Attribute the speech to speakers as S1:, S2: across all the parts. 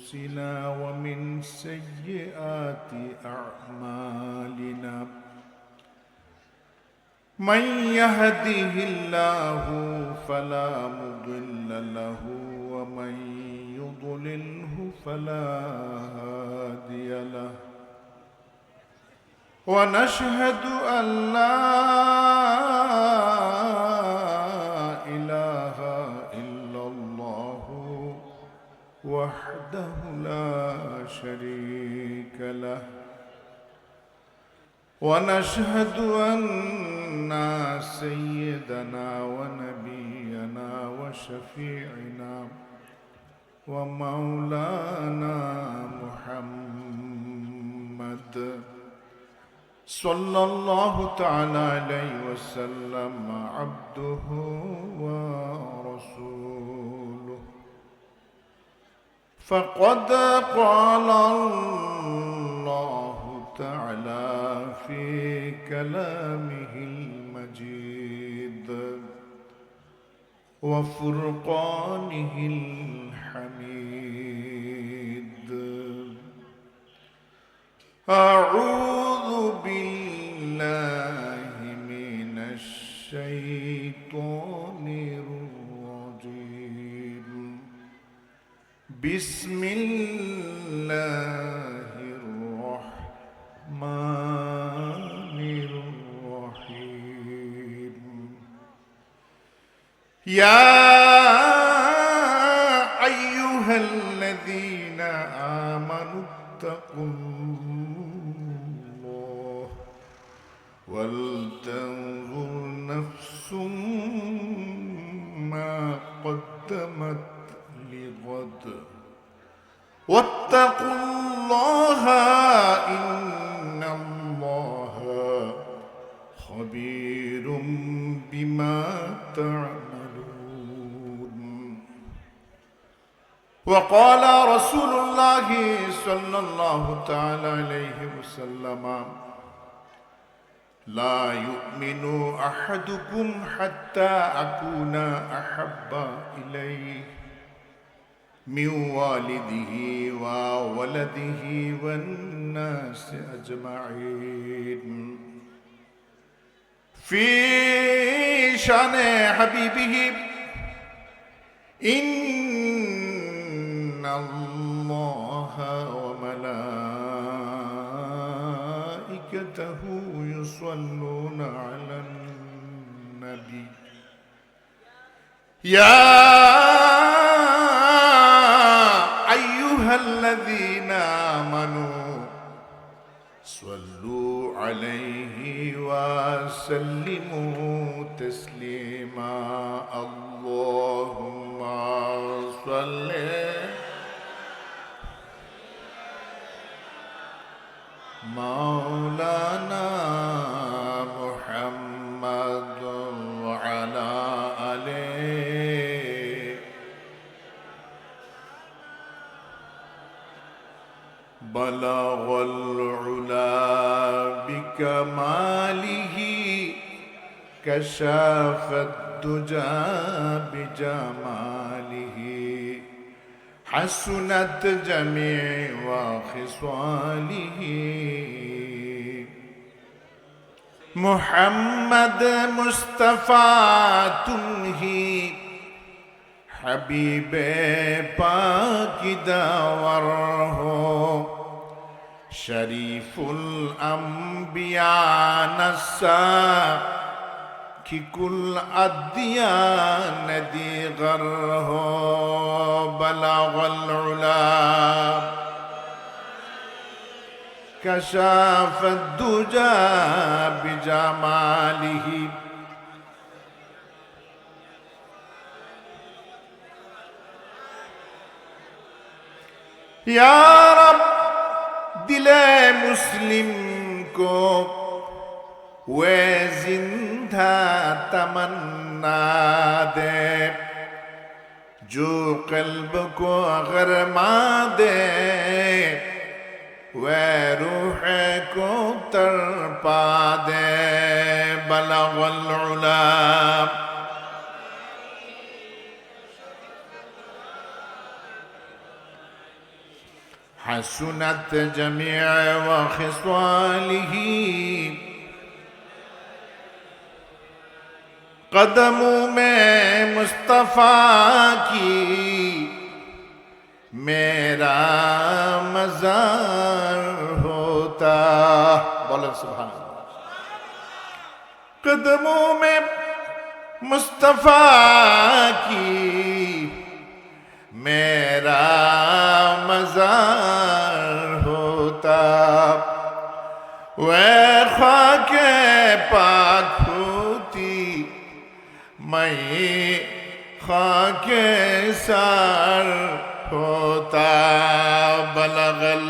S1: أنفسنا ومن سيئات أعمالنا من يهده الله فلا مضل له ومن يضلله فلا هادي له ونشهد أن لا إله إلا الله وحده لا شريك له ونشهد أن سيدنا ونبينا وشفيعنا ومولانا محمد صلى الله تعالى عليه وسلم عبده ورسوله فقد قال الله تعالى في كلامه المجيد وفرقانه الحميد أعوذ بالله من الشيطان الرجيم بسم الله الرحمن الرحيم يا أيها الذين آمنوا اتقوا الله ولتنظر نفس ما قدمت لغد واتقوا الله إن الله خبير بما تعملون وقال رسول الله صلى الله تعالى عليه وسلم لا يؤمن أحدكم حتى أكون أحب إليه من والده وولده والناس أجمعين في شأن حبيبه إن الله وملائكته يصلون على النبي يا أيها الذين آمنوا صلوا عليه وسلموا تسليما اللهم صل مولانا محمد وعلى آله بلغ العلا بكماله كشاف الدجى بجماله حسنت جميع خصاله محمد مصطفى تمہی حبیب پاک داور ہو شریف الانبیاء نسا کہ کل ادیان دیگر ہو بلغ العلا كشاف الدجى بجماله یا رب دل مسلم کو وہ زندہ تمنا دے جو قلب کو غرما دے وروح کو ترپا دے بلغ العلا حسنت جميع وخصاله قدموں میں مصطفیٰ کی میرا مزار ہوتا بولیں سبحان اللہ قدموں میں مصطفیٰ کی میرا مزار ہوتا وہ خاک پاک ہوتی میں خاک سار ہوتا بلغل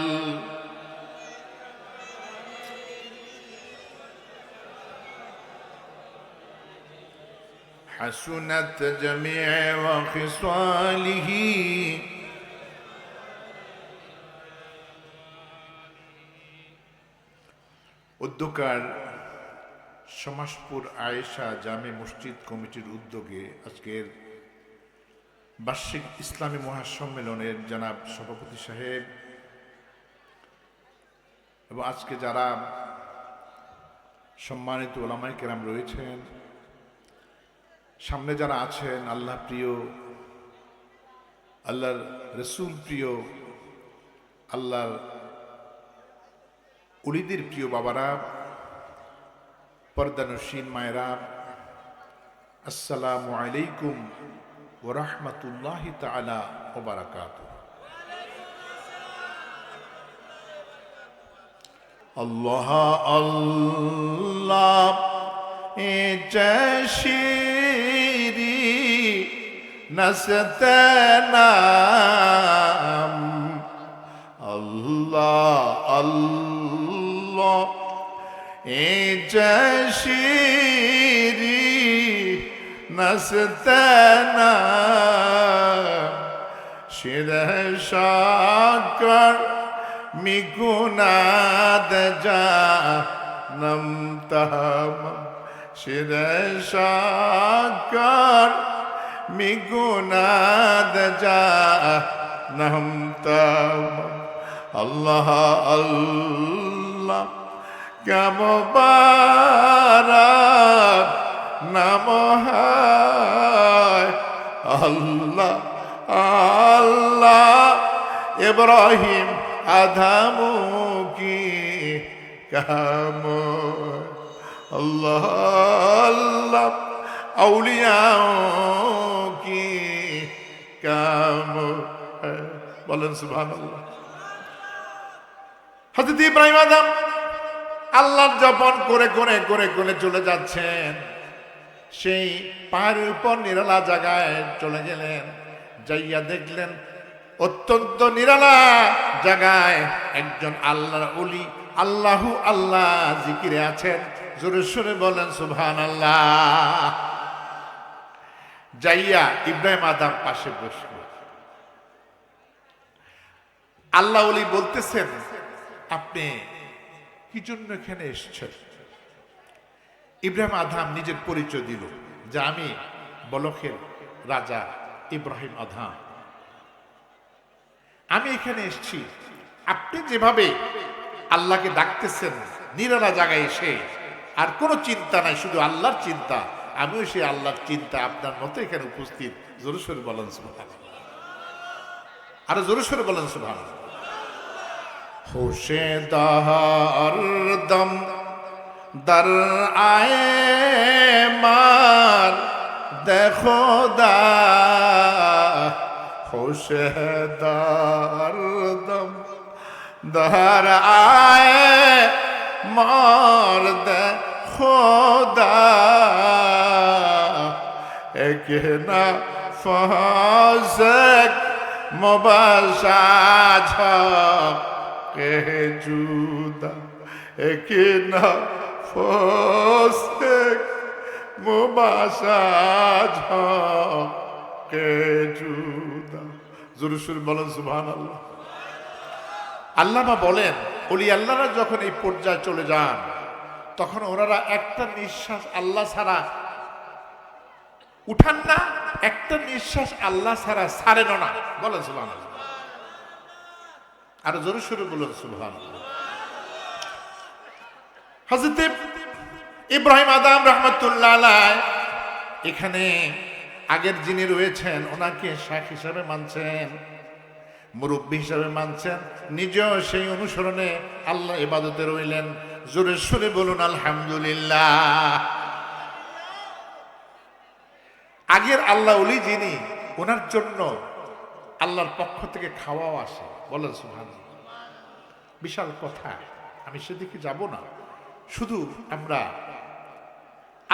S1: حسنت جميع وخصاله উদ্যোগকার সমাজপুর আয়েশা জামে মসজিদ কমিটির উদ্যোগে আজকের বার্ষিক ইসলামী মহাসম্মেলনের জনাব সভাপতি সাহেব এবং আজকে যারা সম্মানিত ওলামায়ে কেরাম রয়েছেন, সামনে যারা আছেন, আল্লাহ প্রিয়, আল্লাহর রসুল প্রিয়, আল্লাহর উলিদের প্রিয় বাবারা, পর্দানশীন মায়েরা, আসসালামু আলাইকুম ওয়া রাহমাতুল্লাহি তাআলা ওয়া বারাকাতুহু। আল্লাহ আল্লাহ এ জশিরি নসতনাম আল্লাহ আল্লাহ এ জশিরি নসতনাম শিরশাকর মিগুনাদ জানম তাম শিরশাকর মিগুনাদ জানম তাম আল্লাহ আল্লাহ क्या मुबारक नाम है अल्लाह अल्लाह इब्राहिम आदमू की काम अल्लाह अल्लाह औलियाओं की काम है बोलन सुभान अल्लाह। हज़रत इब्राहिम आदम আল্লাহর জপন করে করে করে করে চলে যাচ্ছেন, সেই পাহাড়ের উপর নিরালা জায়গায় চলে গেলেন, যাইয়া দেখলেন অত্যন্ত নিরালা জায়গায় একজন আল্লাহর ওলি আল্লাহু আল্লাহ জিকিরে আছেন। জোরে সোরে বলেন সুবহানাল্লাহ। যাইয়া ইব্রাহিম আদম পাশে বসল। আল্লাহ ওলি বলতেছেন, আপনি কি জন্য এখানে এসেছেন? ইব্রাহিম আদম নিজের পরিচয় দিল যে আমি বলখের রাজা ইব্রাহিম আদম, আমি এখানে এসেছি। আপনি যেভাবে আল্লাহকে ডাকতেছেন নিরালা জায়গায় এসে, আর কোনো চিন্তা নাই, শুধু আল্লাহর চিন্তা, আমিও সেই আল্লাহর চিন্তা আপনার মতো এখানে উপস্থিত। জোরে সোরে বলেন সুবহানাল্লাহ। আরো জোরে সোরে বলেন সুবহানাল্লাহ। होशे दम दर आए मार दे खुदा होशे दम दर आए मार दे खुदा एक ना फाज़क मुबाशाज के जुदा एक ना फाज़क मुबाशाज के जुदा। জোরে সোরে বলেন সুবহানাল্লাহ। আল্লামা বলেন, ওলি আল্লাহরা যখন এই পর্যায়ে চলে যান, তখন ওনারা একটা নিঃশ্বাস আল্লাহ ছাড়া উঠান না, একটা নিঃশ্বাস আল্লাহ ছাড়া ছাড়েন না। বলেন সুবহানাল্লাহ। আর জোরে সোরে বলুন সুবহানাল্লাহ। হযরত ইব্রাহিম আদম রাহমাতুল্লাহ আলাইহি এখানে আগের যিনি রয়েছেন ওনাকে শাইখ হিসাবে মানছেন, মুরব্বী হিসাবে মানছেন, নিজেও সেই অনুসরণে আল্লাহ ইবাদতে রইলেন। জোরে সোরে বলুন আলহামদুলিল্লাহ। আগের আল্লাহ ওলি যিনি, ওনার জন্য আল্লাহর পক্ষ থেকে খাওয়াও আসে, বলেন সুবহানাল্লাহ। বিশাল কথা, আমি সেদিকে যাব না। শুধু আমরা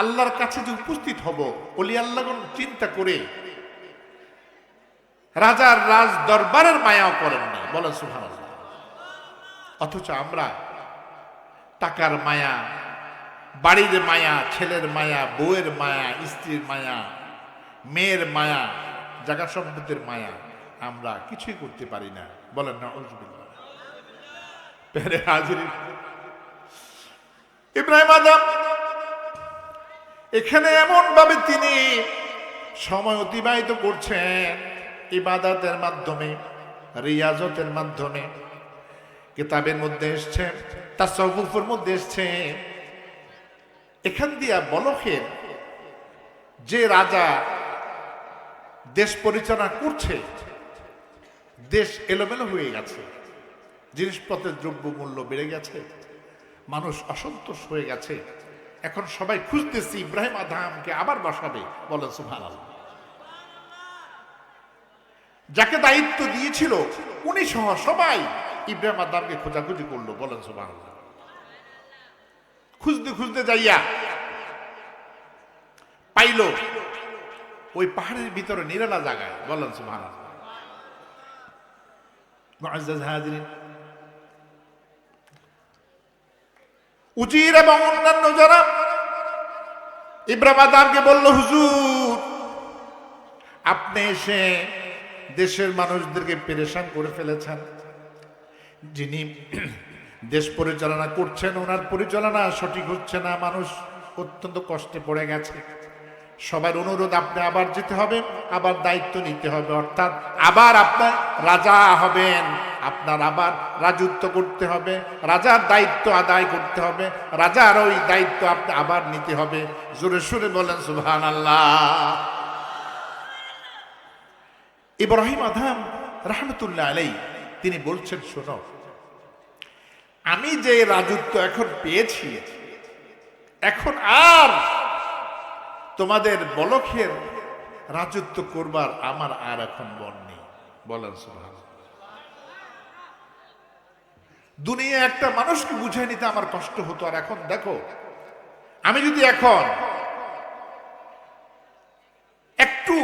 S1: আল্লাহর কাছে যে উপস্থিত হব, ওলি আল্লাহগণ চিন্তা করে রাজার রাজ দরবারের মায়াও করেন না, বলেন সুবহানাল্লাহ। অথচ আমরা টাকার মায়া, বাড়ির মায়া, ছেলের মায়া, বউয়ের মায়া, স্ত্রীর মায়া, মেয়ের মায়া, জায়গা সম্পত্তির মায়া, আমরা কিছুই করতে পারি না, বলেন না আউযুবিল্লাহ। পেরে হাজির, ইব্রাহিম আদম এখানে এমন ভাবে তিনি সময় অতিবাহিত করছেন, ইবাদতের মাধ্যমে, রিয়াজতের মাধ্যমে। কিতাবের মধ্যে এসছে, তাসাউফের মধ্যে এসছে, এখান দিয়া বলখের যে রাজা দেশ পরিচালনা করছে, দেশ এলোমেলো হয়ে গেছে, জিনিসপত্রের দ্রব্য মূল্য বেড়ে গেছে, মানুষ অসন্তোষ হয়ে গেছে। এখন সবাই খুঁজতেছি ইব্রাহিম আদমকে আবার বসাবে, বলেন সুবহানাল্লাহ। যাকে দায়িত্ব দিয়েছিল উনি সহ সবাই ইব্রাহিম আদমকে খোঁজাখুঁজি করলো, বলেন সুবহানাল্লাহ। খুঁজতে খুঁজতে যাইয়া পাইল ওই পাহাড়ের ভিতরে নিরালা জায়গায়, বলেন সুবহানাল্লাহ। মুআজ্জাজ হাজিরিন, উজির এবং অন্যান্য যারা ইব্রাহিম আদমকে বলল, হুজুর আপনি এসে দেশের মানুষদেরকে পেরেশান করে ফেলেছেন, যিনি দেশ পরিচালনা করছেন ওনার পরিচালনা সঠিক হচ্ছে না, মানুষ অত্যন্ত কষ্টে পড়ে গেছে। সবার অনুরোধ, আপনি আবার যেতে হবে, আবার দায়িত্ব নিতে হবে, অর্থাৎ আবার আপনার রাজা হবেন, আপনার আবার রাজত্ব করতে হবে, রাজার দায়িত্ব আদায় করতে হবে, রাজার ওই দায়িত্ব আপনি আবার নিতে হবে। জোরে সুরে বলেন সুবহানাল্লাহ। ইব্রাহিম আদম রাহমাতুল্লাহ আলাইহি তিনি বলছেন, শোনো, আমি যে রাজত্ব এখন পেয়েছি, এখন আর তোমাদের বলখের রাজত্ব করবার আমার আর এখন মন নেই, বলেন সুবহানাল্লাহ। দুনিয়া একটা মানুষকে বুঝাই নিতে আমার কষ্ট হতো, আর এখন দেখো, আমি যদি এখন একটু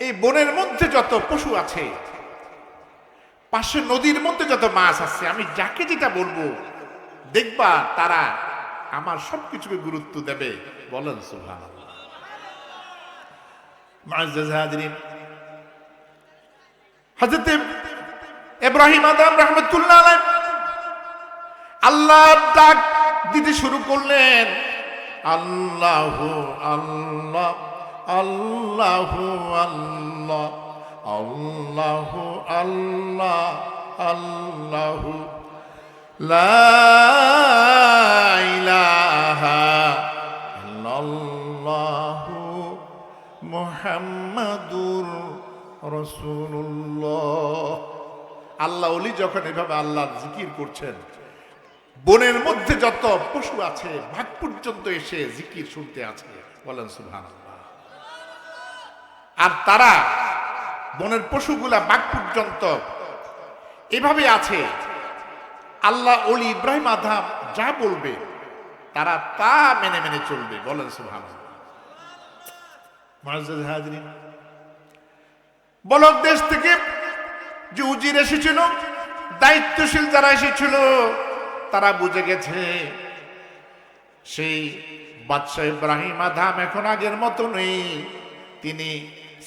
S1: এই বনের মধ্যে যত পশু আছে, পাশে নদীর মধ্যে যত মাছ আছে, আমি যাকে যেটা বলবো দেখবা তারা আমার সবকিছুকে গুরুত্ব দেবে, বলেন সুবহানাল্লাহ। মুআজ্জাজ হাজিরিন, হযরত ইব্রাহিম আদম রাহমাতুল্লাহ আলাইহি আল্লাহর ডাক দিতে শুরু করলেন, আল্লাহু আল্লাহ, আল্লাহু আল্লাহ, আল্লাহু আল্লাহ, আল্লাহু লা ইলাহা ইল্লাল্লাহু মুহাম্মাদুর রাসূলুল্লাহ। আল্লাহ ওলি যখন এভাবে আল্লাহর জিকির করছেন, বনের মধ্যে যত পশু আছে ভাগ পর্যন্ত এসে জিকির শুনতে আছে, বলেন সুবহানাল্লাহ। আর তারা বনের পশুগুলা বাঘ পর্যন্ত এভাবে আছে, আল্লাহ ওলি ইব্রাহিম আদম যা বলবে তারা তা মেনে মেনে চলবে, বলেন সুবহানাল্লাহ। মুআজ্জাজ হাজিরিন, বলক দেশ থেকে যে উজির এসেছিল, দায়িত্বশীল যারা এসেছিল, তারা বুঝে গেছে সেই বাদশাহ ইব্রাহিম আদম এখন আগের মতো নেই, তিনি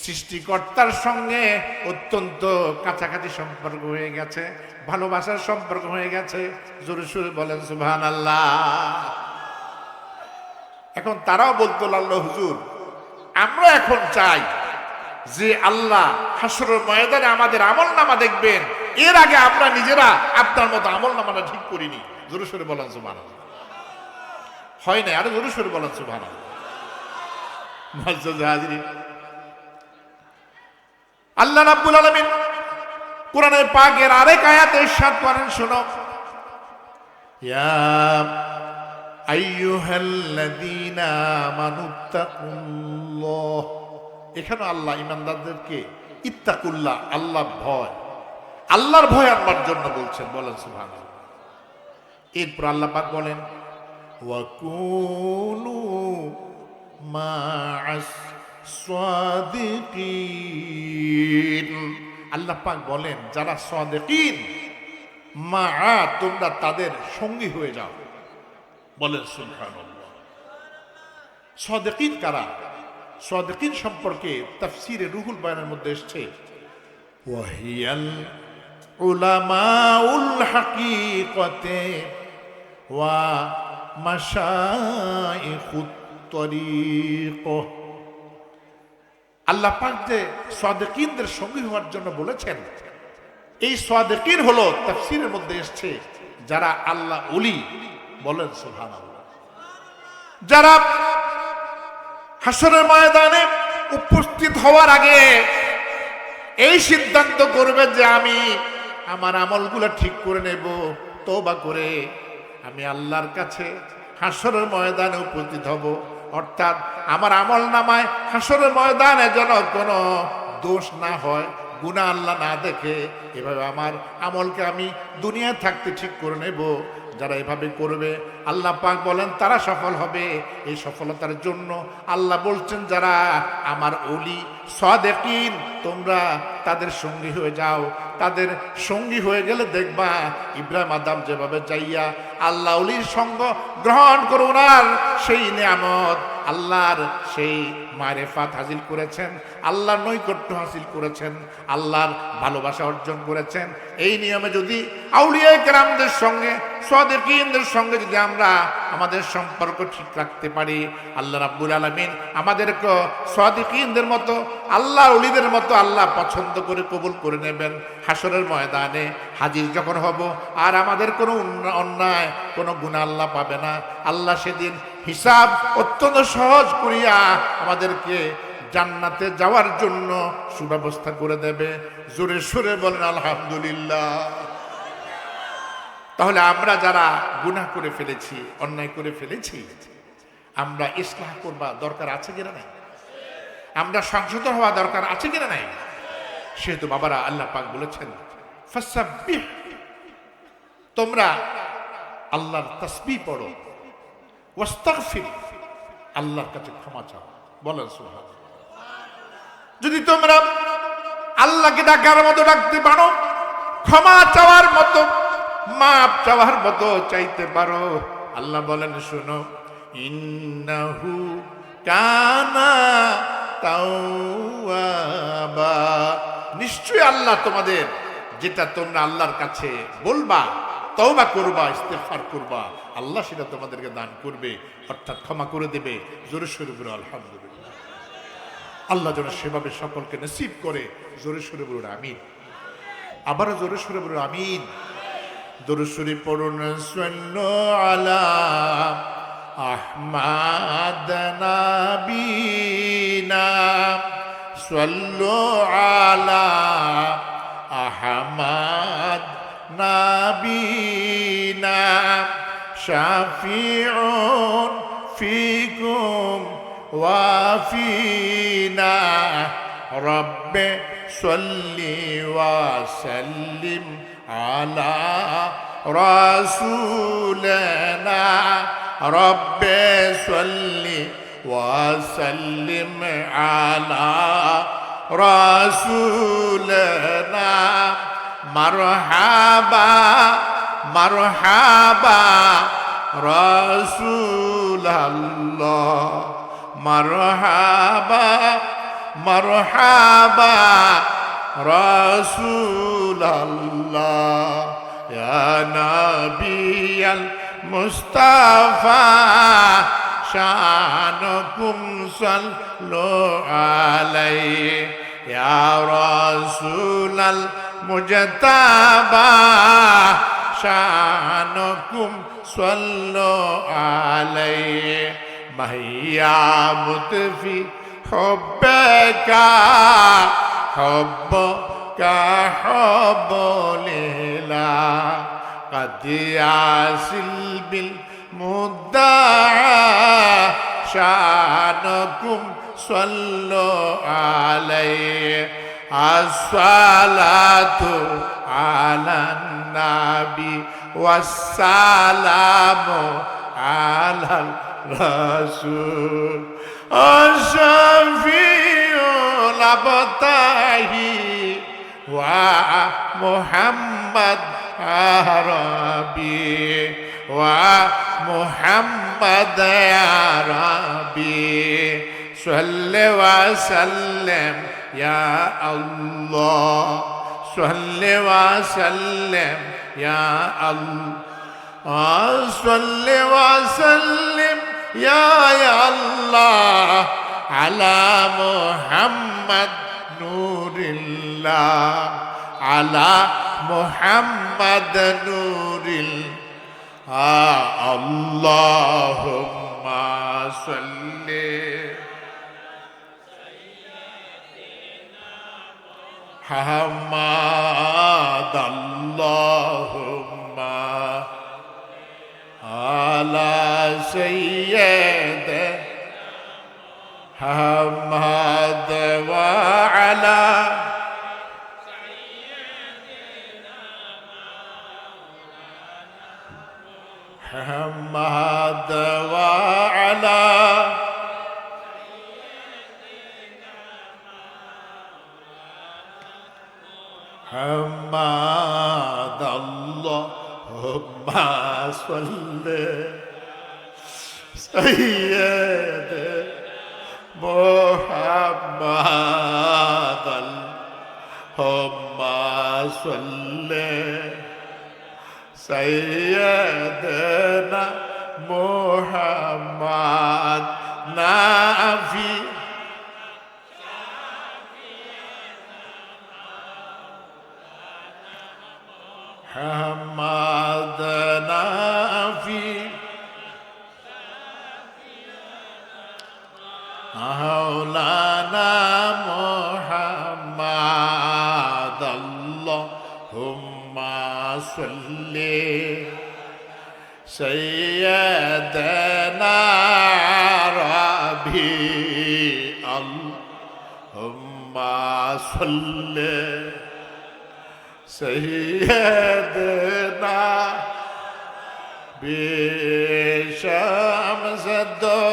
S1: সৃষ্টিকর্তার সঙ্গে অত্যন্ত কাছাকাছি সম্পর্ক হয়ে গেছে, ভালোবাসার সম্পর্ক হয়ে গেছে। জোরে সুরে বলেন সুবহানাল্লাহ। এখন তারাও বলতো লাগলো, হুজুর আমরা এখন চাই যে আল্লাহ হাসরের ময়দানে আমাদের আমলনামা দেখবেন, এর আগে আমরা নিজেরা আপনার মতো আমল নামাটা ঠিক করিনি। জোরে সোরে বলেন সুবহানাল্লাহ। হয় না, আরো জোরে সোরে বলেন সুবহানাল্লাহ। মুআজ্জাজ হাজিরিন, আল্লাহ রাব্বুল আলামিন কোরআনের পাকের আরেক আয়াতে ইরশাদ করেন, শোনো, ইয়া আইয়ুহাল্লাযীনা আমানুত্তাকুল্লাহ। এখানে আল্লাহ ঈমানদারদেরকে ইত্তাকুল্লাহ, আল্লাহর ভয়, আল্লাহর ভয় আনবার জন্য বলছেন। বলেন সুবহানাল্লাহ। এরপর আল্লাহ পাক বলেন, ওয়া কুনু মা'আস সাদিকিন। আল্লাহ পাক বলেন, যারা সাদিকিন, মা, তোমরা তাদের সঙ্গী হয়ে যাও। বলেন সুবহানাল্লাহ। সাদিকিন কারা? সাদিকিন সম্পর্কে তাফসীরে রুহুল বয়ানের মধ্যে এসেছে, ওয়াহিয়াল উলামাউল হাকিকাতে ওয়া মাশাইখুত তরিক। আল্লাহ পাক যে সাদিকিনদের সঙ্গী হওয়ার জন্য বলেছেন, এই সাদিকিন হলো তাফসীরের মধ্যে এসেছে যারা আল্লাহ ওলি। বলেন সুবহানাল্লাহ। যারা হাসরের ময়দানে উপস্থিত হওয়ার আগে এই সিদ্ধান্ত করবে যে আমি আমার আমলগুলো ঠিক করে নেব, তওবা করে আমি আল্লাহর কাছে হাসরের ময়দানে উপস্থিত হব। অর্থাৎ আমার আমল নামায় হাসরের ময়দানে যেন কোনো দোষ না হয়, গুনাহ আল্লাহ না দেখে, এভাবে আমার আমলকে আমি দুনিয়ায় থাকতে ঠিক করে নেব। যারা এভাবে করবে আল্লাহ পাক বলেন তারা সফল হবে। এই সফলতার জন্য আল্লাহ বলছেন, যারা আমার ওলি সাদিকিন, তোমরা তাদের সঙ্গী হয়ে যাও। তাদের সঙ্গী হয়ে গেলে দেখবা ইব্রাহিম আদম যেভাবে যাইয়া আল্লাহ ওলির সঙ্গ গ্রহণ করুন, আর সেই নিয়ামত আল্লাহর সেই মারিফাত হাসিল করেছেন, আল্লাহর নৈকট্য হাসিল করেছেন, আল্লাহর ভালোবাসা অর্জন করেছেন। এই নিয়মে যদি আউলিয়া কেরামদের সঙ্গে সাদিকিনদের সঙ্গে যদি আমরা আমাদের সম্পর্ক ঠিক রাখতে পারি, আল্লাহ রাব্বুল আলামিন আমাদেরকে সাদিকিনদের মতো, আল্লাহর ওলিদের মতো আল্লাহ পছন্দ করে কবুল করে নেবেন। হাসরের ময়দানে হাজির যখন হব, আর আমাদের কোনো অন্যায়, কোনো গুনাহ আল্লাহ পাবে না। আল্লাহ সেদিন হিসাব অত্যন্ত সহজ করিয়া আমাদেরকে জান্নাতে যাওয়ার জন্য সুব্যবস্থা করে দেবে। জোরে সুরে বলেন আলহামদুলিল্লাহ। তাহলে আমরা যারা গুনাহ করে ফেলেছি, অন্যায় করে ফেলেছি, আমরা ইসলাহ করবা দরকার আছে কিনা নাই? আমরা সংশোধন হওয়া দরকার আছে কিনা নাই? সেহেতু বাবারা, আল্লাহ পাক বলেছেন, ফাসাব্বিহ, তোমরা আল্লাহর তাসবিহ পড়ো, ওয়াস্তাগফির, আল্লাহর কাছে ক্ষমা চাও। বলেন সুবহানাল্লাহ। যদি তোমরা আল্লাহকে ডাকার মতো ডাকতে পারো, ক্ষমা চাওয়ার মতো, মাপ চাওয়ার মতো চাইতে পারো, আল্লাহ বলেন, শোনো, ইন্নাহু কানা তাওয়াবা, নিশ্চয়ই আল্লাহ তোমাদের যেটা তোমরা আল্লাহর কাছে বলবা, তওবা করবা, ইস্তেগফার করবা, আল্লাহ সেটা তোমাদেরকে দান করবে, অর্থাৎ ক্ষমা করে দেবে। জোরে সোরে বলো আলহামদুলিল্লাহ। আল্লাহ যেন সেভাবে সকলকে নসিব করে। জোরে সোরে বলুন আমিন। আবারও জোরে সোরে বলুন আমিন। দরুদ শরীফ পড়ুন, সাল্লু আলা আহমাদ নাবিনা, সাল্লু আলা আহমাদ নাবিনা, শাফিউন ফিকুম ওয়া ফিনা, রব্বে সাল্লি ওয়া সাল্লিম আলা রাসূলিনা, রব্বে সাল্লি ওয়া সাল্লিম আলা রাসূলিনা, মারহাবা মারহাবা রাসূলুল্লাহ, মারহাবা মারহাবা রাসূলুল্লাহ, ইয়া নবিয়াল মুস্তাফা শানুকুম সাল্লু আলাইহি, ইয়া রাসূলাল مجتبى شانكم صلوا عليه مهيامت في حبك حبك حب لله قد يصل بالمدعى شانكم صلوا عليه الصلاة على النبي والسلام على الرسول الشفيع الأبتهي ومحمد عربي ومحمد يا ربي صل وسلم يا الله صل وسلم يا الله صل وسلم يا الله على محمد نور الله على محمد نور الله اللهم صل حمد اللهم على سيد حمد وعلى حمد وعلى حمد اللهم صل سيد محمد اللهم صل سيدنا محمد نافي محمد نافي مولانا محمد اللهم صل سيدنا ربي اللهم صل سيدنا بشمس الدو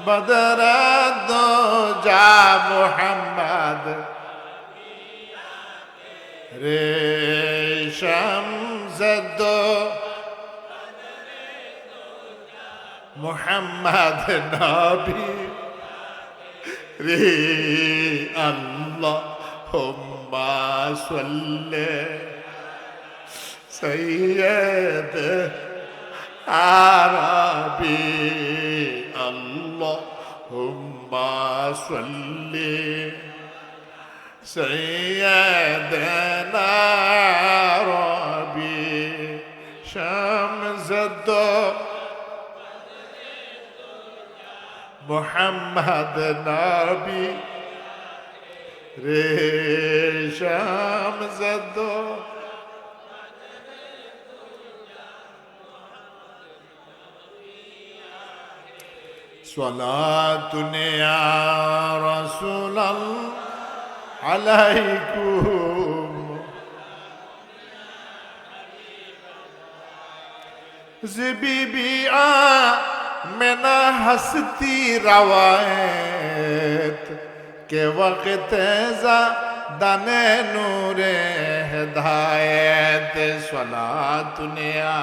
S1: بدر الدو جا محمد شمس الدو محمد نبي اللهم صل سيد عربي اللهم صل سيدنا ربي شمس الدو محمد نبي شمس الدو صلاة يا رسول الله عليكم زبيبي من हस्ती रवायत के वक्त दाने नूरे हिदायत सलातुनिया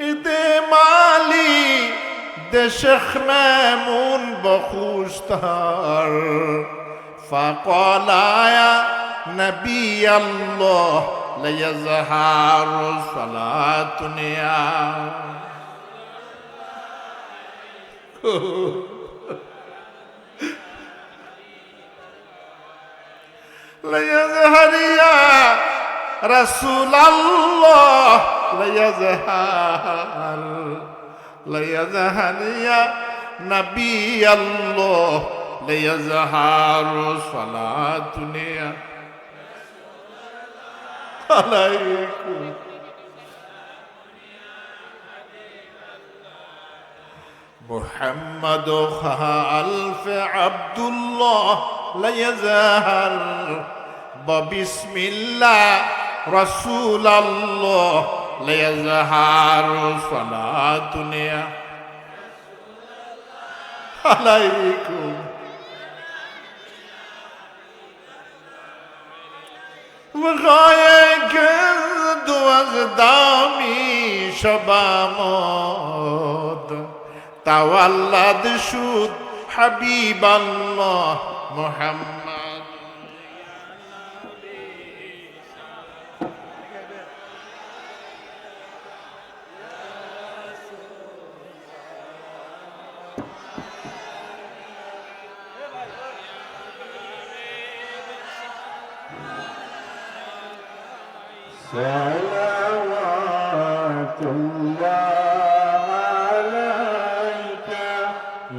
S1: इदे माली दे शेख मैमून बखुशतर فقال يا نبي الله ليظهر صلاتنا ليظهر يا رسول الله ليظهر يا نبي الله ليظهر صلاتنا عليكم محمد خلف عبد الله ليظهر بسم الله رسول الله ليظهر صلاتنا عليكم وغاية كذد وازدامي شبامود تولد شد حبيب الله محمد
S2: صلوات الله عليك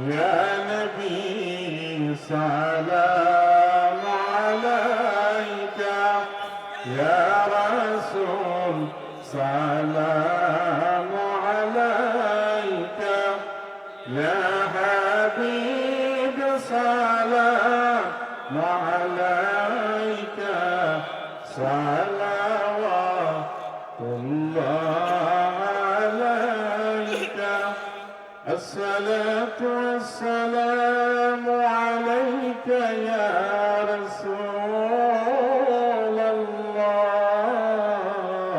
S2: يا نبي سلام عليك يا رسول سلام عليك يا حبيب سلام عليك صلوات الله عليك الصلاة والسلام عليك يا رسول الله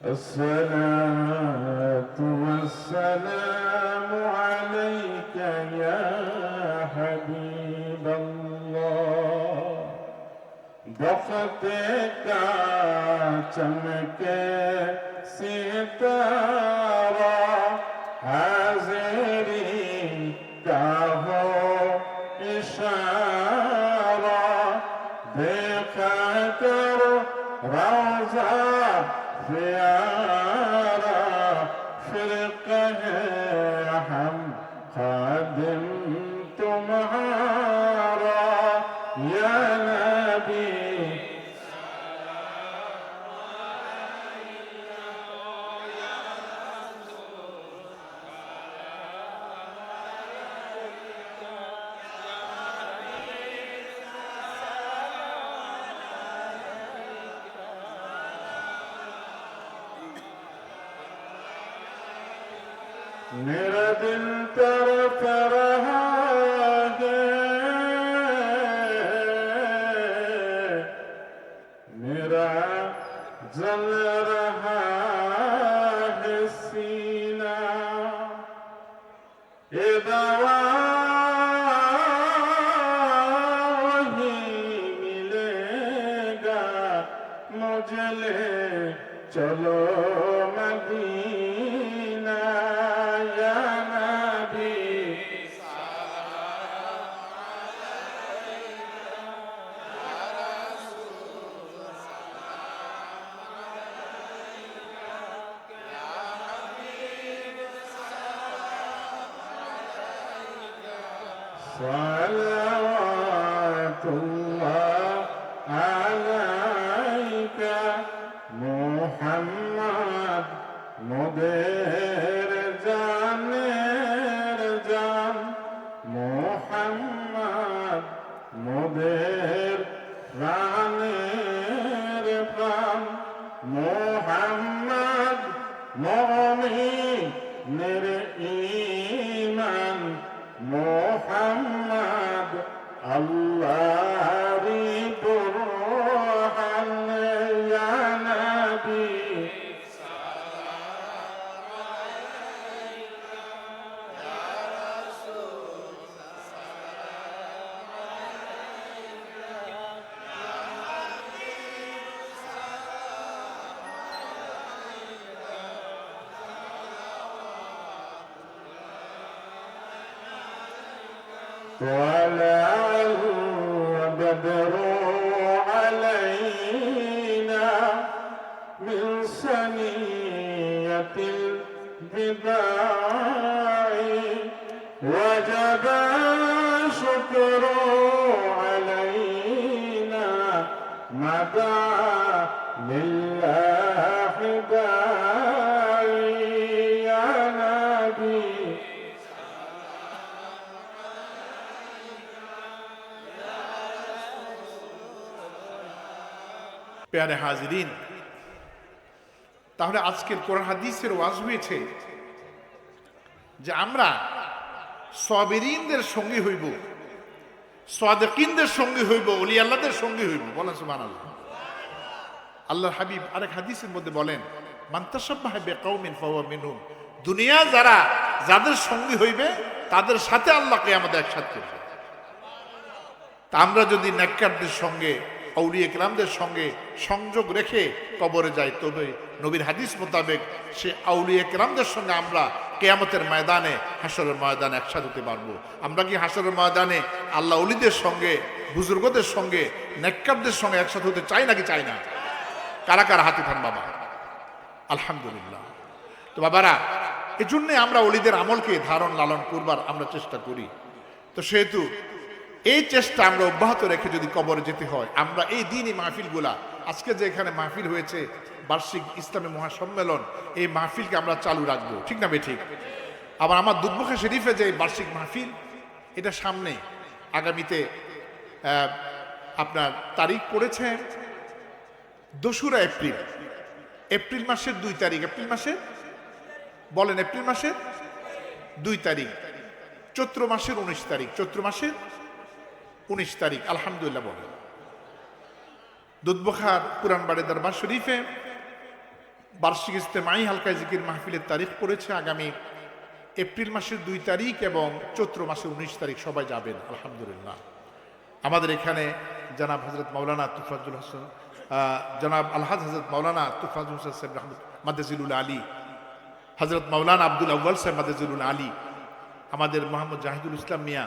S2: الصلاة والسلام عليك يا حبيب الله दफ़्ते का चमके सितारा हाज़िरी का हो इशारा देखा कर रोज़ा ज़ियारा फिर कहे हम खादिम तुम्हारा या नबी मेरा दिल तरफ रहा है मेरा जल रहा है सीना ये दवा वही मिलेगा मुझे ले चलो मदीना या नबी सलावतुल्लाह अलैका मुहम्मद मुदेर जानेर जान मुहम्मद मुदेर रानेर प्राण मुहम्मद मोमिनेर ईमान मुहम्मद अल्लाह طلع البدر علينا من ثنية الوداع وجب الشكر علينا مدى لله داعي يا نبي
S1: প্যারে হাজিরিন, তাহলে আজকের কোরআন হাদিসের ওয়াজ হয়েছে যে আমরা সাবিরিনদের সঙ্গী হইব, সাদিকিনদের সঙ্গী হইব, ওলি আল্লাহদের সঙ্গী হইব। বলেন সুবহানাল্লাহ। আল্লাহর হাবিব আরেক হাদিসের মধ্যে বলেন, মান তাশাব্বাহা বিকাউমিন ফাহুয়া মিনহুম। দুনিয়া যাদের সঙ্গী হইবে তাদের সাথে আল্লাহ কিয়ামতে একসাথে করবে। তা আমরা যদি নেককারদের সঙ্গে, আউলিয়া কেরামদের সঙ্গে সংযোগ রেখে কবরে যাই, তবে নবীর হাদিস মোতাবেক সে আউলিয়া কেরামদের সঙ্গে আমরা কিয়ামতের ময়দানে, হাসরের ময়দানে একসাথে হতে পারবো। আমরা কি হাসরের ময়দানে আল্লাহ ওলিদের সঙ্গে, বুজুর্গদের সঙ্গে, নেককারদের সঙ্গে একসাথে হতে চাই নাকি চাই না? কারা কারা হাতে থান বাবা? আলহামদুলিল্লাহ। তো বাবারা, এজন্য আমরা ওলিদের আমলকে ধারণ লালন করবার আমরা চেষ্টা করি। তো সেহেতু এই চেষ্টা আমরা অব্যাহত রেখে যদি কবরে যেতে হয়, আমরা এই দিনই মাহফিলগুলা, আজকে যে এখানে মাহফিল হয়েছে বার্ষিক ইসলামী মহাসম্মেলন, এই মাহফিলকে আমরা চালু রাখবো, ঠিক না বেঠিক? আবার আমার দুধমুখা শরীফে যে বার্ষিক মাহফিল, এটা সামনে আগামীতে আপনার তারিখ পড়েছে 2রা এপ্রিল, এপ্রিল মাসের 2 তারিখ, এপ্রিল মাসের বলেন, এপ্রিল মাসের 2 তারিখ, চৈত্র মাসের 19 তারিখ, চৈত্র মাসের 19 তারিখ, আলহামদুলিল্লাহ বলেন। দুধবখার পুরান বাড়ি দরবার শরীফে বার্ষিক ইজতেমাই হালকায় জিকির মাহফিলের তারিখ পড়েছে আগামী এপ্রিল মাসের 2 তারিখ এবং চৈত্র মাসের 19 তারিখ। সবাই যাবেন আলহামদুলিল্লাহ। আমাদের এখানে জনাব হযরত মাওলানা তুফাজুল হাসান, জনাব আলহাজ হযরত মাওলানা তুফাজুল হাসান সাহেব মাদাজিলুল আলী, হযরত মাওলানা আব্দুল আউয়াল সাহেব মাদাজিলুল আলী, আমাদের মোহাম্মদ জাহিদুল ইসলাম মিয়া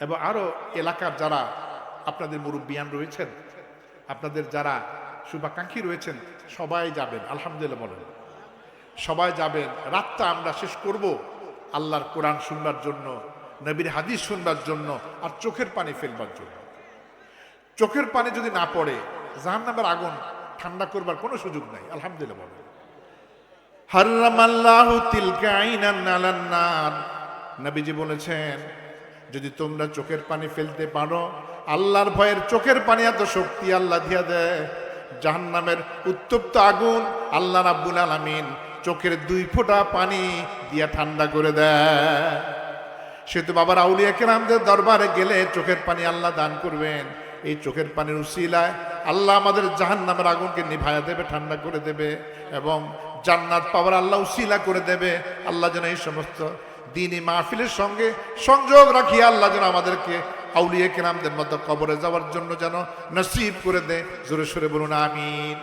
S1: এবং আরও এলাকার যারা আপনাদের মুরব্বিয়ান রয়েছেন, আপনাদের যারা শুভাকাঙ্ক্ষী রয়েছেন, সবাই যাবেন আলহামদুলিল্লাহ বলেন। সবাই যাবেন। রাতটা আমরা শেষ করব আল্লাহর কোরআন শুনবার জন্য, নবীর হাদিস শুনবার জন্য, আর চোখের পানি ফেলবার জন্য। চোখের পানি যদি না পড়ে জাহান্নামের আগুন ঠান্ডা করবার কোনো সুযোগ নাই। আলহামদুলিল্লাহ বলেন। হারামাল্লাহু তিলকা আইনান আলান নার, নবীজি বলেছেন, যদি তোমরা চোখের পানি ফেলতে পারো, আল্লাহর ভয়ের চোখের পানি এত শক্তি আল্লাহ দিয়া দেয়, জাহান্নামের উত্তপ্ত আগুন আল্লাহ রাব্বুল আলামিন চোখের 2 ফোঁটা পানি দিয়া ঠান্ডা করে দেয়। সেহেতু বাবার আউলিয়া কেরামদের দরবারে গেলে চোখের পানি আল্লাহ দান করবেন। এই চোখের পানির উসিলায় আল্লাহ আমাদের জাহান্নামের আগুনকে নিভায়া দেবে, ঠান্ডা করে দেবে এবং জান্নাত পাওয়ার আল্লাহ উসিলা করে দেবে। আল্লাহ যেন এই সমস্ত দিনী মাহফিলের সঙ্গে সংযোগ রাখিয়া আল্লাহ যেন আমাদেরকে আউলিয়া কেরামদের মতো কবরে যাওয়ার জন্য যেন নসিব করে দেয়। জোরে সোরে বলুন আমিন।